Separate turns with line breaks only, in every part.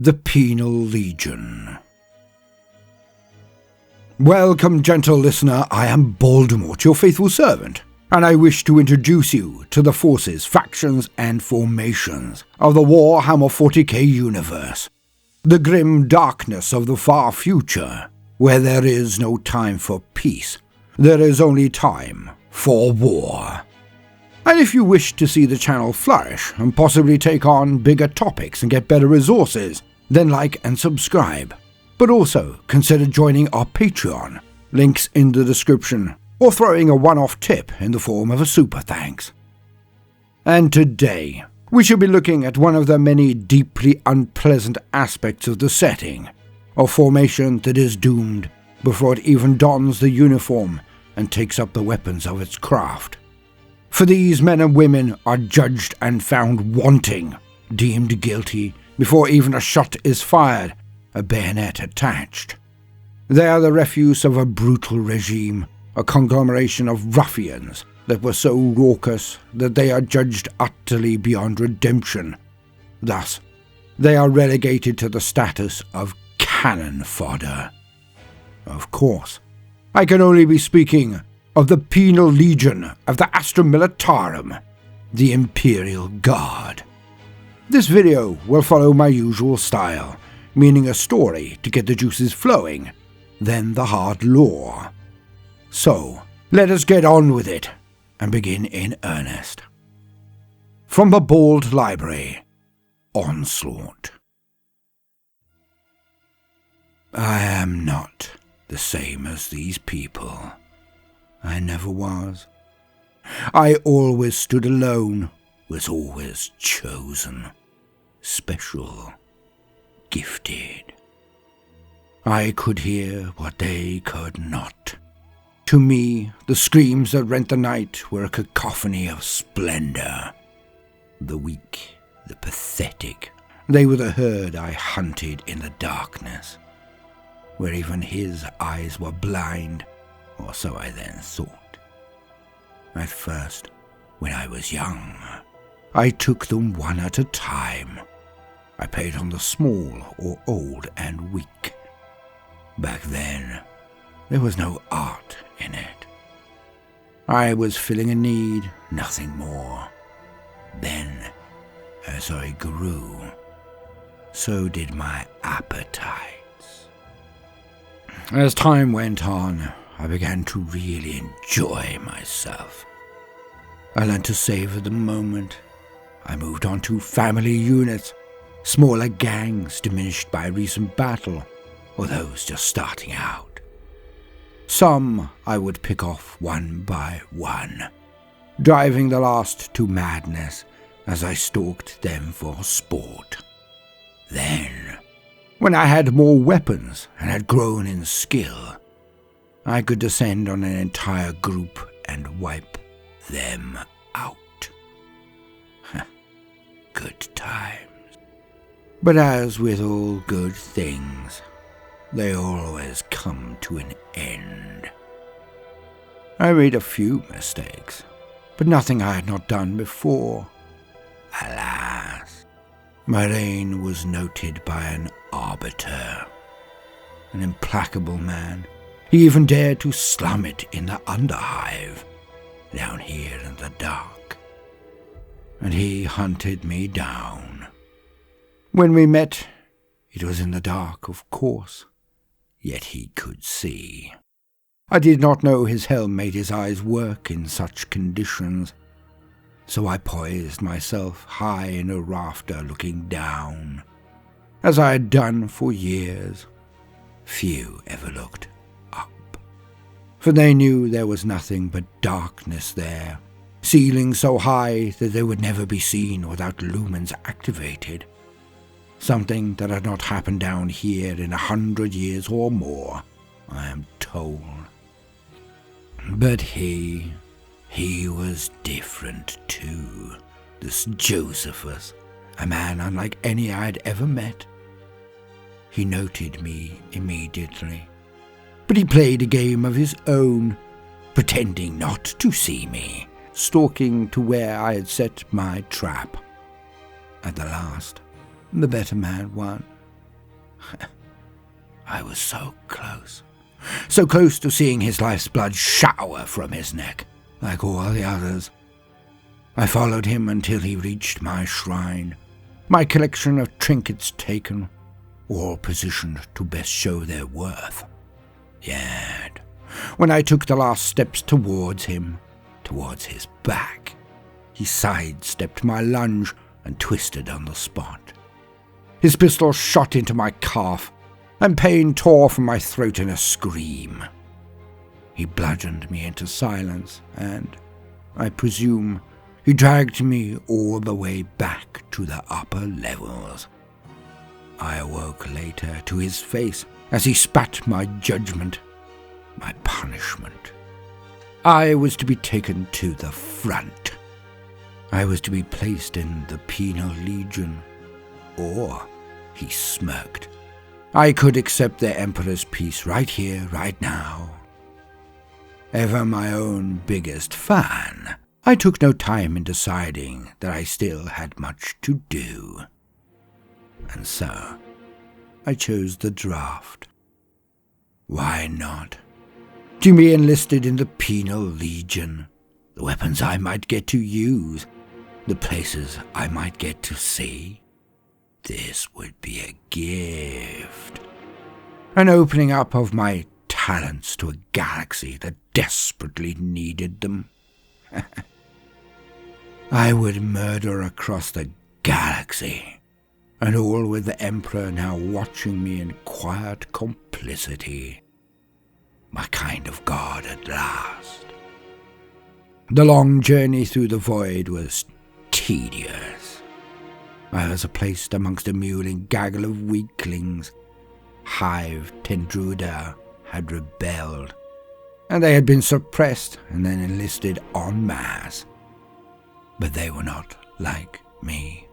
The Penal Legion. Welcome, gentle listener, I am Baldermort, your faithful servant, and I wish to introduce you to the forces, factions, and formations of the Warhammer 40k universe, the grim darkness of the far future, where there is no time for peace, there is only time for war. And if you wish to see the channel flourish and possibly take on bigger topics and get better resources, then like and subscribe. But also consider joining our Patreon, links in the description, or throwing a one-off tip in the form of a super thanks. And today, we shall be looking at one of the many deeply unpleasant aspects of the setting, a formation that is doomed before it even dons the uniform and takes up the weapons of its craft. For these men and women are judged and found wanting, deemed guilty before even a shot is fired, a bayonet attached. They are the refuse of a brutal regime, a conglomeration of ruffians that were so raucous that they are judged utterly beyond redemption. Thus, they are relegated to the status of cannon fodder. Of course, I can only be speaking of the Penal Legion of the Astra Militarum, the Imperial Guard. This video will follow my usual style, meaning a story to get the juices flowing, then the hard lore. So, let us get on with it and begin in earnest. From the Bald Library, Onslaught. I am not the same as these people. I never was. I always stood alone, was always chosen, special, gifted. I could hear what they could not. To me, the screams that rent the night were a cacophony of splendor. The weak, the pathetic, they were the herd I hunted in the darkness, where even his eyes were blind, or so I then thought. At first, when I was young, I took them one at a time. I preyed on the small or old and weak. Back then, there was no art in it. I was filling a need, nothing more. Then, as I grew, so did my appetites. As time went on, I began to really enjoy myself. I learned to savor the moment. I moved on to family units, smaller gangs diminished by recent battle, or those just starting out. Some I would pick off one by one, driving the last to madness as I stalked them for sport. Then, when I had more weapons and had grown in skill, I could descend on an entire group and wipe them out. Good times. But as with all good things, they always come to an end. I made a few mistakes, but nothing I had not done before. Alas, my reign was noted by an arbiter, an implacable man. He even dared to slum it in the underhive, down here in the dark. And he hunted me down. When we met, it was in the dark, of course, yet he could see. I did not know his helm made his eyes work in such conditions, so I poised myself high in a rafter looking down, as I had done for years. Few ever looked up, for they knew there was nothing but darkness there, ceilings so high that they would never be seen without lumens activated. Something that had not happened down here in 100 years or more, I am told. But he was different too, this Josephus, a man unlike any I had ever met. He noted me immediately, but he played a game of his own, pretending not to see me, stalking to where I had set my trap. At the last, the better man won, I was so close to seeing his life's blood shower from his neck, like all the others. I followed him until he reached my shrine, my collection of trinkets taken, all positioned to best show their worth. Yet, when I took the last steps towards him, towards his back, he sidestepped my lunge and twisted on the spot. His pistol shot into my calf, and pain tore from my throat in a scream. He bludgeoned me into silence, and, I presume, he dragged me all the way back to the upper levels. I awoke later to his face as he spat my judgment, my punishment. I was to be taken to the front. I was to be placed in the Penal Legion. Or, he smirked, I could accept the Emperor's peace right here, right now. Ever my own biggest fan, I took no time in deciding that I still had much to do. And so, I chose the draft. Why not? To be enlisted in the Penal Legion, the weapons I might get to use, the places I might get to see. This would be a gift. An opening up of my talents to a galaxy that desperately needed them. I would murder across the galaxy, and all with the Emperor now watching me in quiet complicity. My kind of god at last. The long journey through the void was tedious. I was placed amongst a mewling gaggle of weaklings. Hive Tendruda had rebelled, and they had been suppressed and then enlisted en masse. But they were not like me.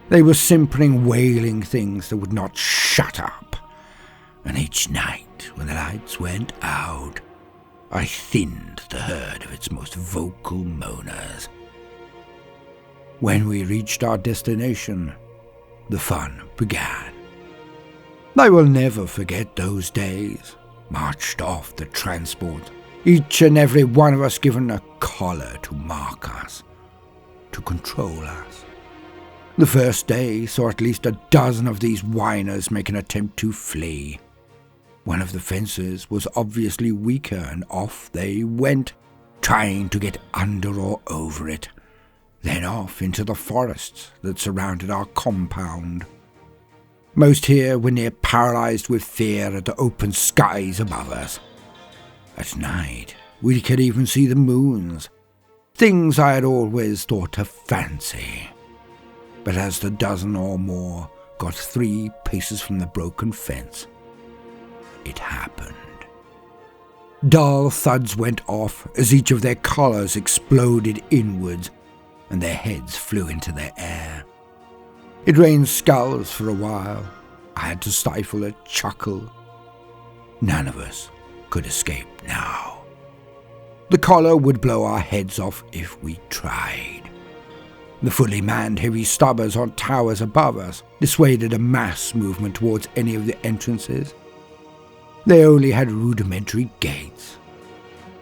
They were simpering, wailing things that would not shut up. And each night, when the lights went out, I thinned the herd of its most vocal moaners. When we reached our destination, the fun began. I will never forget those days, marched off the transport, each and every one of us given a collar to mark us, to control us. The first day saw at least a dozen of these whiners make an attempt to flee. One of the fences was obviously weaker, and off they went, trying to get under or over it, then off into the forests that surrounded our compound. Most here were near paralyzed with fear at the open skies above us. At night, we could even see the moons, things I had always thought a fancy. But as the dozen or more got 3 paces from the broken fence, it happened. Dull thuds went off as each of their collars exploded inwards, and their heads flew into the air. It rained skulls for a while. I had to stifle a chuckle. None of us could escape now. The collar would blow our heads off if we tried. The fully manned heavy stubbers on towers above us dissuaded a mass movement towards any of the entrances. They only had rudimentary gates.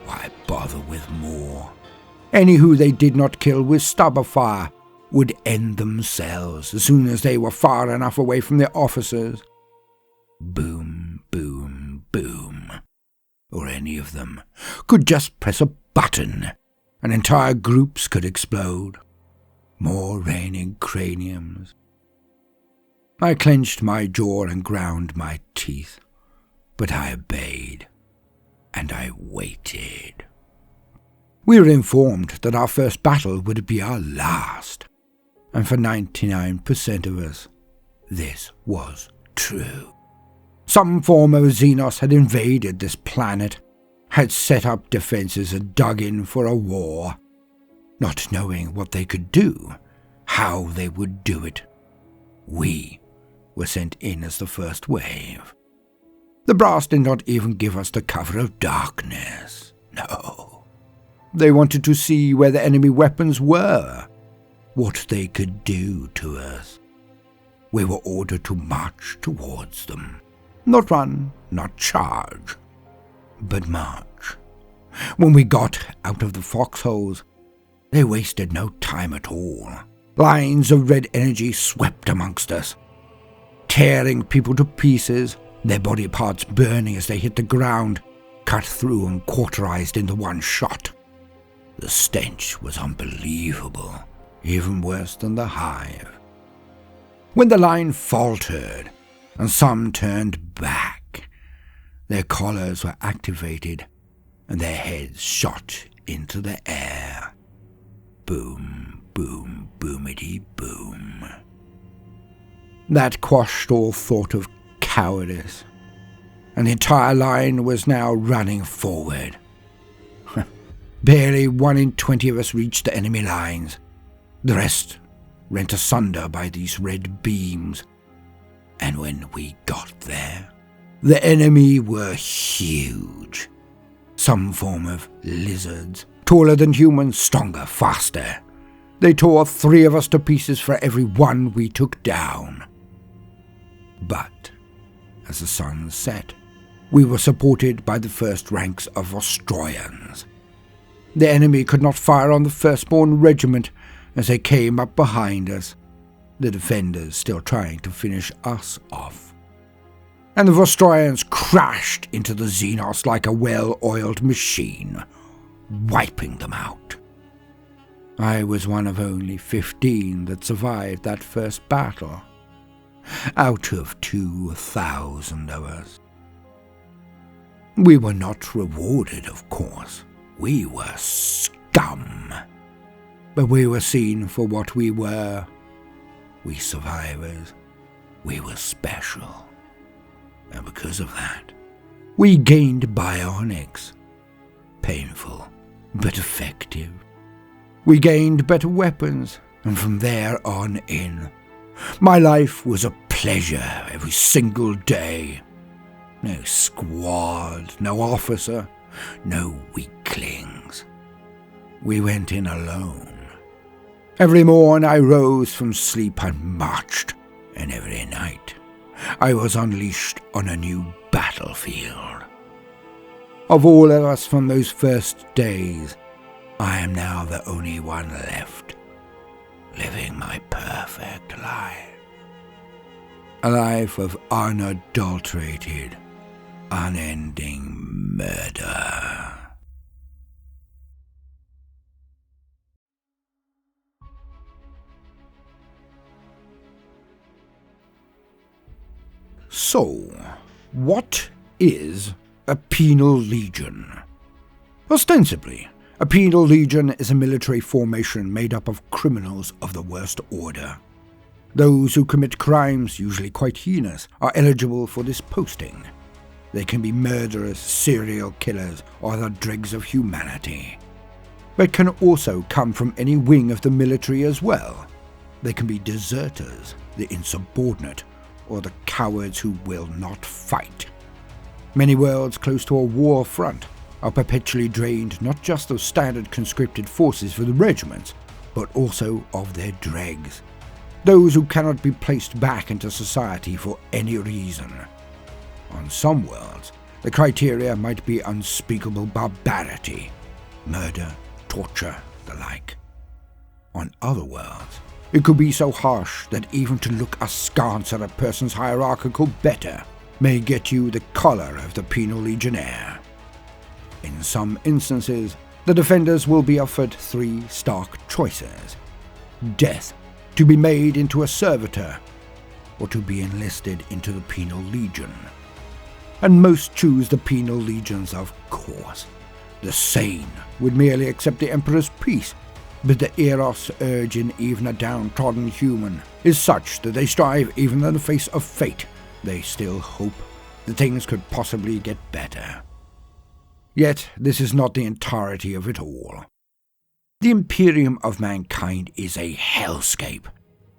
Why bother with more? Any who they did not kill with stubber fire would end themselves as soon as they were far enough away from their officers. Boom, boom, boom. Or any of them could just press a button, and entire groups could explode. More raining craniums. I clenched my jaw and ground my teeth, but I obeyed, and I waited. We were informed that our first battle would be our last, and for 99% of us, this was true. Some form of Xenos had invaded this planet, had set up defenses and dug in for a war, not knowing what they could do, how they would do it. We were sent in as the first wave. The brass did not even give us the cover of darkness. No. They wanted to see where the enemy weapons were, what they could do to us. we were ordered to march towards them. Not run, not charge, but march. When we got out of the foxholes, they wasted no time at all. Lines of red energy swept amongst us, tearing people to pieces, their body parts burning as they hit the ground, cut through and cauterized into one shot. The stench was unbelievable, even worse than the hive. When the line faltered, and some turned back, their collars were activated, and their heads shot into the air. Boom, boom, boomity boom. That quashed all thought of cowardice, and the entire line was now running forward. Barely 1 in 20 of us reached the enemy lines. The rest rent asunder by these red beams. And when we got there, the enemy were huge. Some form of lizards, taller than humans, stronger, faster. They tore 3 of us to pieces for every one we took down. But as the sun set, we were supported by the first ranks of Australians. The enemy could not fire on the firstborn regiment as they came up behind us, the defenders still trying to finish us off. And the Australians crashed into the Xenos like a well-oiled machine, wiping them out. I was one of only 15 that survived that first battle, out of 2,000 of us. We were not rewarded, of course. We were scum. But we were seen for what we were. We survivors. We were special. And because of that, we gained bionics. Painful, but effective. We gained better weapons, and from there on in, my life was a pleasure every single day. No squad, no officer, no weaklings. We went in alone. Every morn I rose from sleep and marched, and every night I was unleashed on a new battlefield. Of all of us from those first days, I am now the only one left, living my perfect life. A life of unadulterated, unending murder. So, what is a penal legion? Ostensibly, a penal legion is a military formation made up of criminals of the worst order. Those who commit crimes, usually quite heinous, are eligible for this posting. They can be murderers, serial killers, or the dregs of humanity. But can also come from any wing of the military as well. They can be deserters, the insubordinate, or the cowards who will not fight. Many worlds close to a war front are perpetually drained not just of standard conscripted forces for the regiments, but also of their dregs. Those who cannot be placed back into society for any reason. On some worlds, the criteria might be unspeakable barbarity, murder, torture, the like. On other worlds, it could be so harsh that even to look askance at a person's hierarchical better may get you the collar of the penal legionnaire. In some instances, the defenders will be offered 3 stark choices. Death, to be made into a servitor, or to be enlisted into the penal legion. And most choose the penal legions, of course. The sane would merely accept the Emperor's peace, but the eros urge in even a downtrodden human is such that they strive even in the face of fate. They still hope that things could possibly get better. Yet this is not the entirety of it all. The Imperium of mankind is a hellscape.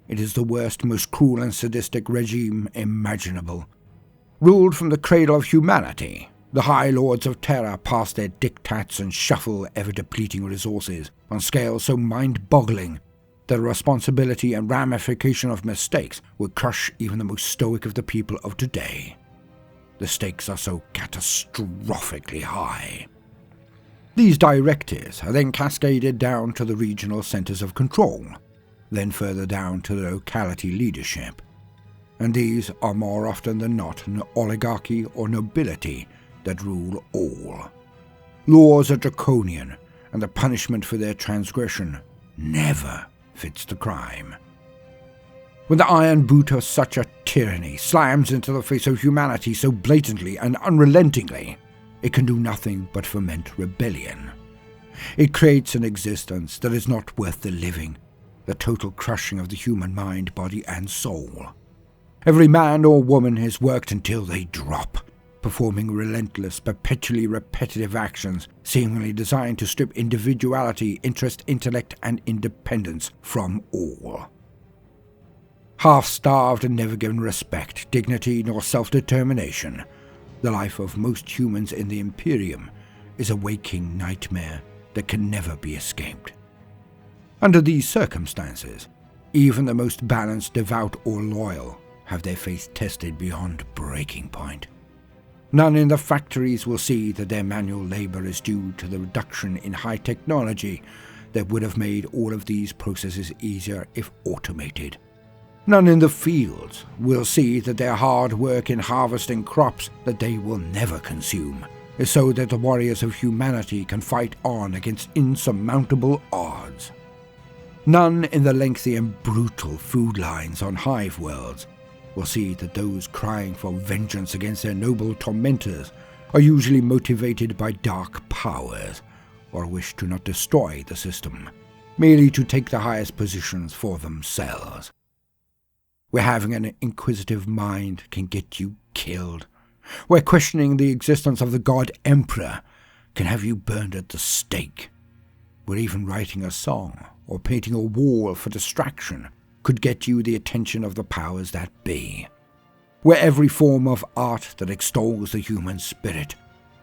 It is the worst, most cruel and sadistic regime imaginable. Ruled from the cradle of humanity, the High Lords of Terror pass their diktats and shuffle ever-depleting resources on scales so mind-boggling the responsibility and ramification of mistakes will crush even the most stoic of the people of today. The stakes are so catastrophically high. These directives are then cascaded down to the regional centers of control, then further down to the locality leadership. And these are more often than not an oligarchy or nobility that rule all. Laws are draconian, and the punishment for their transgression never fits the crime. When the iron boot of such a tyranny slams into the face of humanity so blatantly and unrelentingly, it can do nothing but foment rebellion. It creates an existence that is not worth the living, the total crushing of the human mind, body, and soul. Every man or woman is worked until they drop, performing relentless, perpetually repetitive actions seemingly designed to strip individuality, interest, intellect, and independence from all. Half-starved and never given respect, dignity, nor self-determination, the life of most humans in the Imperium is a waking nightmare that can never be escaped. Under these circumstances, even the most balanced, devout, or loyal have their faith tested beyond breaking point. None in the factories will see that their manual labor is due to the reduction in high technology that would have made all of these processes easier if automated. None in the fields will see that their hard work in harvesting crops that they will never consume is so that the warriors of humanity can fight on against insurmountable odds. None in the lengthy and brutal food lines on hive worlds will see that those crying for vengeance against their noble tormentors are usually motivated by dark powers, or wish to not destroy the system, merely to take the highest positions for themselves. Where having an inquisitive mind can get you killed, where questioning the existence of the God Emperor can have you burned at the stake, where even writing a song or painting a wall for distraction could get you the attention of the powers that be, where every form of art that extols the human spirit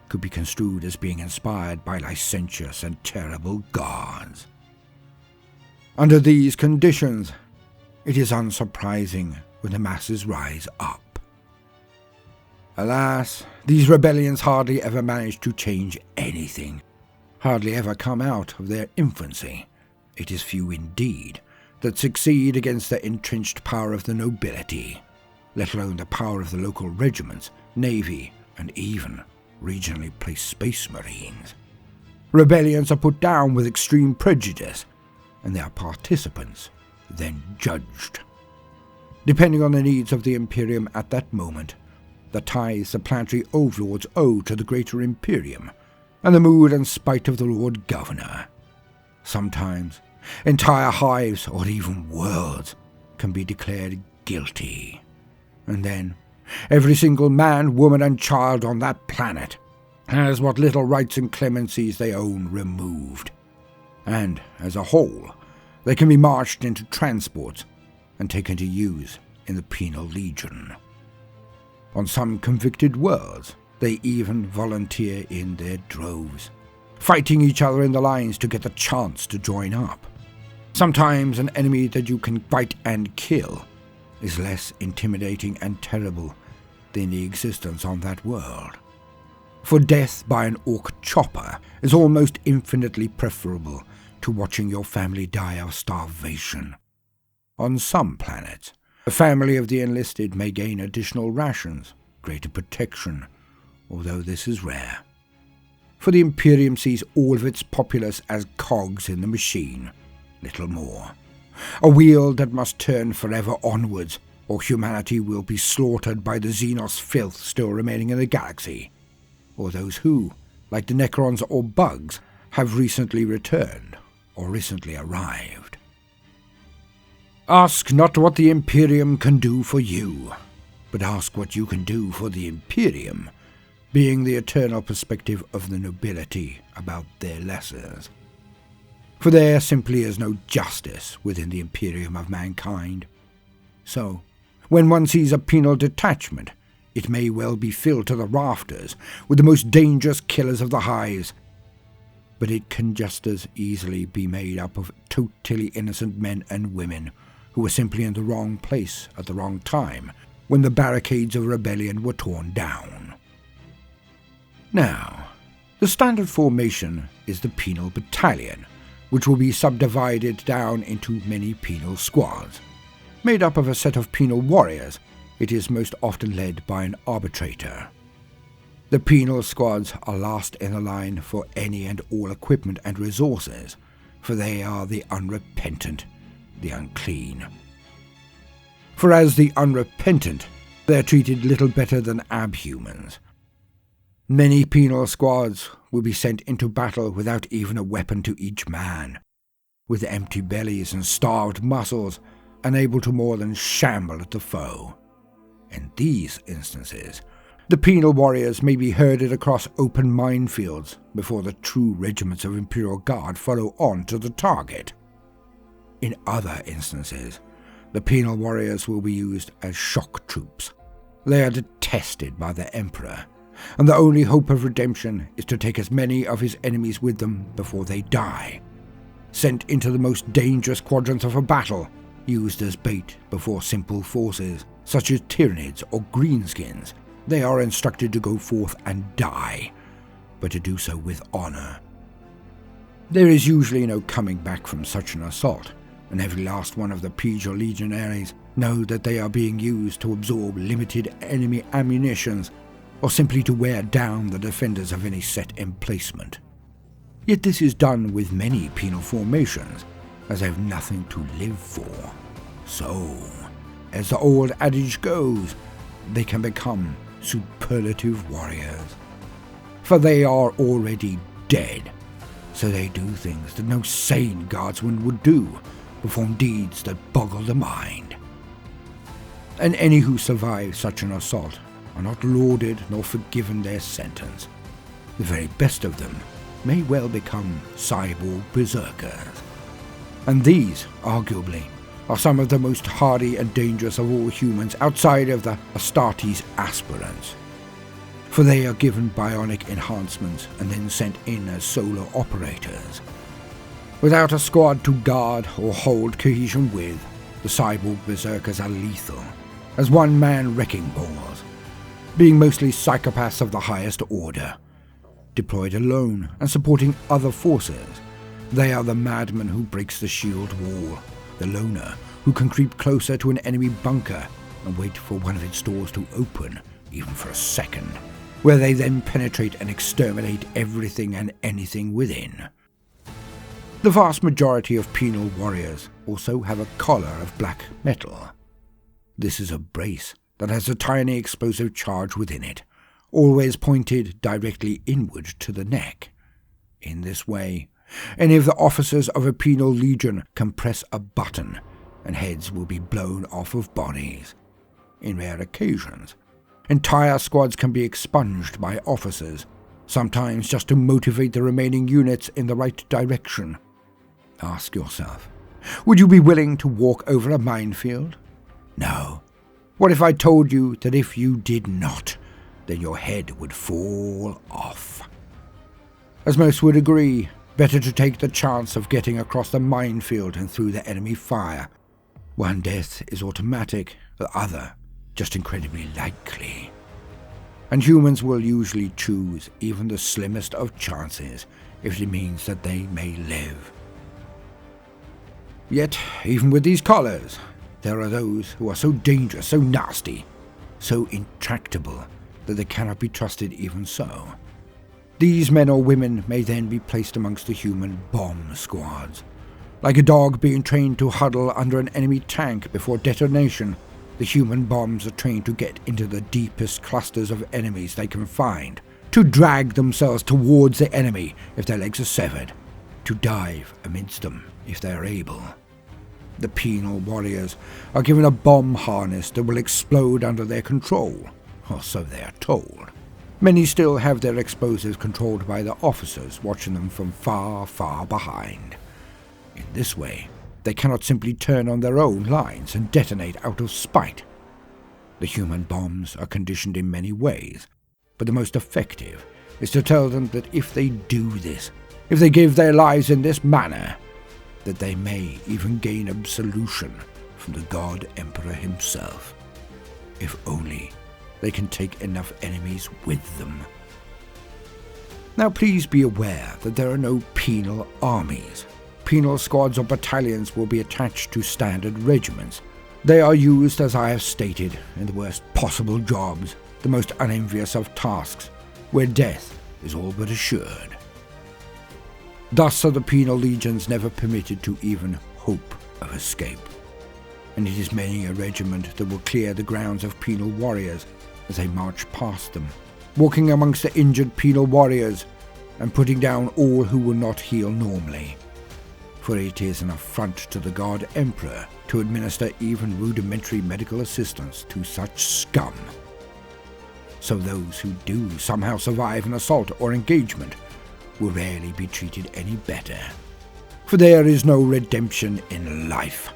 could be construed as being inspired by licentious and terrible gods. Under these conditions, it is unsurprising when the masses rise up. Alas, these rebellions hardly ever manage to change anything, hardly ever come out of their infancy. It is few indeed that succeed against the entrenched power of the nobility, let alone the power of the local regiments, navy, and even regionally placed space marines. Rebellions are put down with extreme prejudice, and their participants then judged. Depending on the needs of the Imperium at that moment, the tithes the planetary overlords owe to the greater Imperium, and the mood and spite of the Lord Governor. Sometimes entire hives, or even worlds, can be declared guilty. And then, every single man, woman, and child on that planet has what little rights and clemencies they own removed. And, as a whole, they can be marched into transports and taken to use in the Penal Legion. On some convicted worlds, they even volunteer in their droves, fighting each other in the lines to get the chance to join up. Sometimes an enemy that you can fight and kill is less intimidating and terrible than the existence on that world. For death by an orc chopper is almost infinitely preferable to watching your family die of starvation. On some planets, a family of the enlisted may gain additional rations, greater protection, although this is rare. For the Imperium sees all of its populace as cogs in the machine, little more. A wheel that must turn forever onwards, or humanity will be slaughtered by the Xenos filth still remaining in the galaxy, or those who, like the Necrons or bugs, have recently returned or recently arrived. Ask not what the Imperium can do for you, but ask what you can do for the Imperium, being the eternal perspective of the nobility about their lessers. For there simply is no justice within the Imperium of mankind. So, when one sees a penal detachment, it may well be filled to the rafters with the most dangerous killers of the hives. but it can just as easily be made up of totally innocent men and women who were simply in the wrong place at the wrong time when the barricades of rebellion were torn down. Now, the standard formation is the Penal Battalion, which will be subdivided down into many penal squads. Made up of a set of penal warriors, it is most often led by an arbitrator. The penal squads are last in the line for any and all equipment and resources, for they are the unrepentant, the unclean. For as the unrepentant, they are treated little better than abhumans. Many penal squads will be sent into battle without even a weapon to each man, with empty bellies and starved muscles, unable to more than shamble at the foe. In these instances, the penal warriors may be herded across open minefields before the true regiments of Imperial Guard follow on to the target. In other instances, the penal warriors will be used as shock troops. They are detested by the Emperor, and the only hope of redemption is to take as many of his enemies with them before they die. Sent into the most dangerous quadrants of a battle, used as bait before simple forces, such as Tyranids or Greenskins, they are instructed to go forth and die, but to do so with honor. There is usually no coming back from such an assault, and every last one of the Penal legionaries know that they are being used to absorb limited enemy ammunitions, or simply to wear down the defenders of any set emplacement. Yet this is done with many penal formations, as they have nothing to live for. So, as the old adage goes, they can become superlative warriors. For they are already dead, so they do things that no sane guardsman would do, perform deeds that boggle the mind. And any who survive such an assault are not lauded nor forgiven their sentence. The very best of them may well become cyborg berserkers. And these, arguably, are some of the most hardy and dangerous of all humans outside of the Astartes aspirants. For they are given bionic enhancements and then sent in as solo operators. Without a squad to guard or hold cohesion with, the cyborg berserkers are lethal, as one-man wrecking balls, being mostly psychopaths of the highest order. Deployed alone and supporting other forces, they are the madman who breaks the shield wall, the loner who can creep closer to an enemy bunker and wait for one of its doors to open, even for a second, where they then penetrate and exterminate everything and anything within. The vast majority of penal warriors also have a collar of black metal. This is a brace that has a tiny explosive charge within it, always pointed directly inward to the neck. In this way, any of the officers of a penal legion can press a button, and heads will be blown off of bodies. In rare occasions, entire squads can be expunged by officers, sometimes just to motivate the remaining units in the right direction. Ask yourself, would you be willing to walk over a minefield? No. What if I told you that if you did not, then your head would fall off? As most would agree, better to take the chance of getting across the minefield and through the enemy fire. One death is automatic, the other just incredibly likely. And humans will usually choose even the slimmest of chances if it means that they may live. Yet, even with these collars, there are those who are so dangerous, so nasty, so intractable that they cannot be trusted even so. These men or women may then be placed amongst the human bomb squads. Like a dog being trained to huddle under an enemy tank before detonation, the human bombs are trained to get into the deepest clusters of enemies they can find, to drag themselves towards the enemy if their legs are severed, to dive amidst them if they are able. The penal warriors are given a bomb harness that will explode under their control, or so they are told. Many still have their explosives controlled by the officers watching them from far, far behind. In this way, they cannot simply turn on their own lines and detonate out of spite. The human bombs are conditioned in many ways, but the most effective is to tell them that if they do this, if they give their lives in this manner, that they may even gain absolution from the God Emperor himself, if only they can take enough enemies with them. Now please be aware that there are no penal armies. Penal squads or battalions will be attached to standard regiments. They are used, as I have stated, in the worst possible jobs, the most unenvious of tasks, where death is all but assured. Thus are the penal legions never permitted to even hope of escape, and it is many a regiment that will clear the grounds of penal warriors as they march past them, walking amongst the injured penal warriors and putting down all who will not heal normally. For it is an affront to the God Emperor to administer even rudimentary medical assistance to such scum. So those who do somehow survive an assault or engagement will rarely be treated any better. For there is no redemption in life.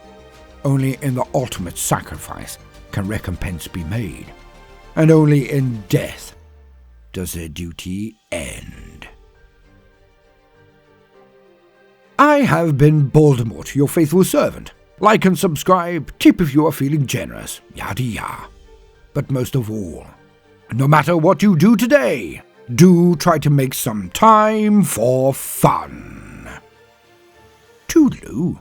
Only in the ultimate sacrifice can recompense be made, and only in death does their duty end. I have been Baldermort, your faithful servant. Like and subscribe, tip if you are feeling generous, yada yada. But most of all, no matter what you do today, do try to make some time for fun. Toodaloo.